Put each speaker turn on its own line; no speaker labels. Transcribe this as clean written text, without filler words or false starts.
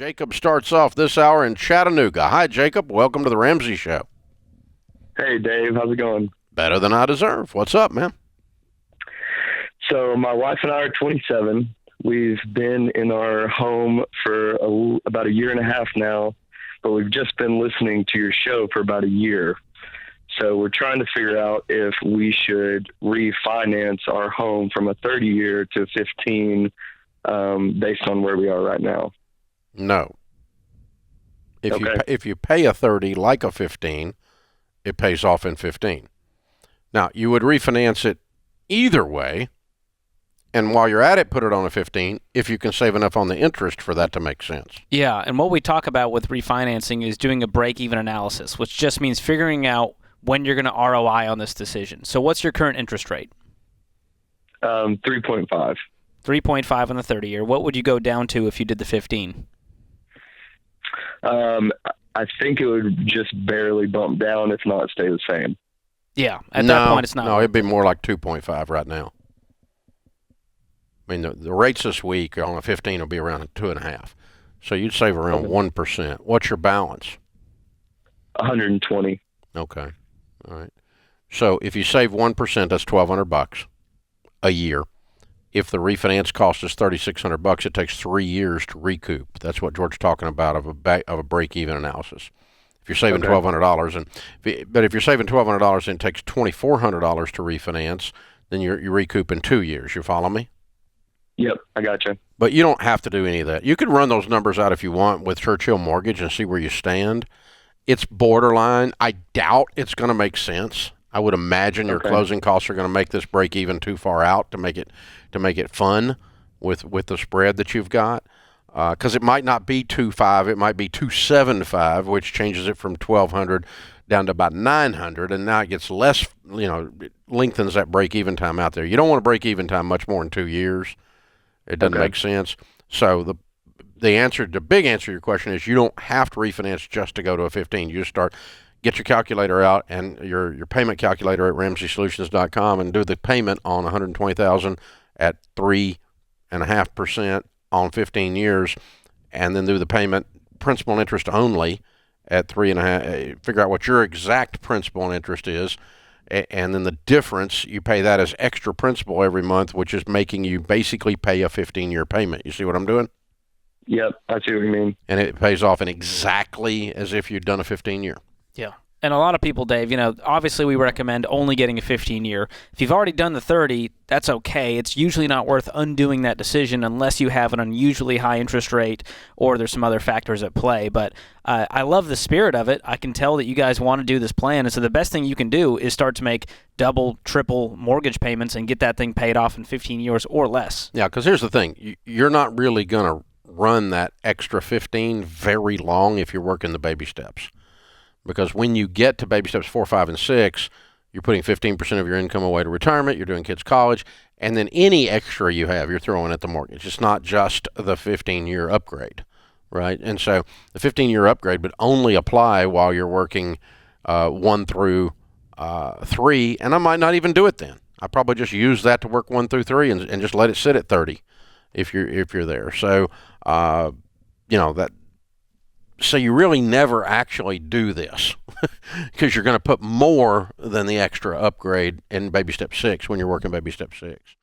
Jacob starts off this hour in Chattanooga. Hi, Jacob. Welcome to the Ramsey Show.
Hey, Dave. How's it going?
Better than I deserve. What's up, man?
So my wife and I are 27. We've been in our home for about a year and a half now, but we've just been listening to your show for about a year. So we're trying to figure out if we should refinance our home from a 30-year to 15 based on where we are right now.
No.
Okay.
If you pay a 30 like a 15, it pays off in 15. Now, you would refinance it either way, and while you're at it, put it on a 15 if you can save enough on the interest for that to make sense.
Yeah, and what we talk about with refinancing is doing a break-even analysis, which just means figuring out when you're going to ROI on this decision. So what's your current interest rate?
3.5.
3.5 on the 30-year. What would you go down to if you did the 15?
I think it would just barely bump down, if not stay the same.
Yeah, at that point it's not.
No, it'd be more like 2.5 right now. I mean, the rates this week on a 15 will be around 2.5. So you'd save around 1%. What's your balance?
120.
Okay. All right. So if you save 1%, that's $1,200 a year. If the refinance cost is $3,600, it takes 3 years to recoup. That's what George's talking about of a break-even analysis. If you're saving $1,200, but if you're saving $1,200 and it takes $2,400 to refinance, then you recoup in 2 years. You follow me?
Yep, I gotcha.
But you don't have to do any of that. You could run those numbers out if you want with Churchill Mortgage and see where you stand. It's borderline. I doubt it's going to make sense. I would imagine your closing costs are going to make this break even too far out to make it fun with the spread that you've got. Because it might not be 2.5, it might be 2.75, which changes it from 1,200 down to about 900, and now it gets less. It lengthens that break even time out there. You don't want to break even time much more than 2 years. It doesn't make sense. So the big answer to your question is you don't have to refinance just to go to a 15. You just get your calculator out and your payment calculator at RamseySolutions.com and do the payment on $120,000 at 3.5% on 15 years, and then do the payment principal and interest only at 3.5. Figure out what your exact principal and interest is. And then the difference, you pay that as extra principal every month, which is making you basically pay a 15-year payment. You see what I'm doing?
Yep, I see what you mean.
And it pays off in exactly as if you'd done a 15-year.
Yeah. And a lot of people, Dave, obviously we recommend only getting a 15-year. If you've already done the 30, that's okay. It's usually not worth undoing that decision unless you have an unusually high interest rate or there's some other factors at play. But I love the spirit of it. I can tell that you guys want to do this plan. And so the best thing you can do is start to make double, triple mortgage payments and get that thing paid off in 15 years or less.
Yeah, because here's the thing. You're not really going to run that extra 15 very long if you're working the baby steps. Because when you get to baby steps 4, 5, and 6, you're putting 15% of your income away to retirement, you're doing kids' college, and then any extra you have, you're throwing at the mortgage. It's not just the 15-year upgrade, right? And so the 15-year upgrade would only apply while you're working 1 through 3, and I might not even do it then. I probably just use that to work 1 through 3 and just let it sit at 30 if you're there. So, that. So you really never actually do this because you're going to put more than the extra upgrade in baby step 6 when you're working baby step 6.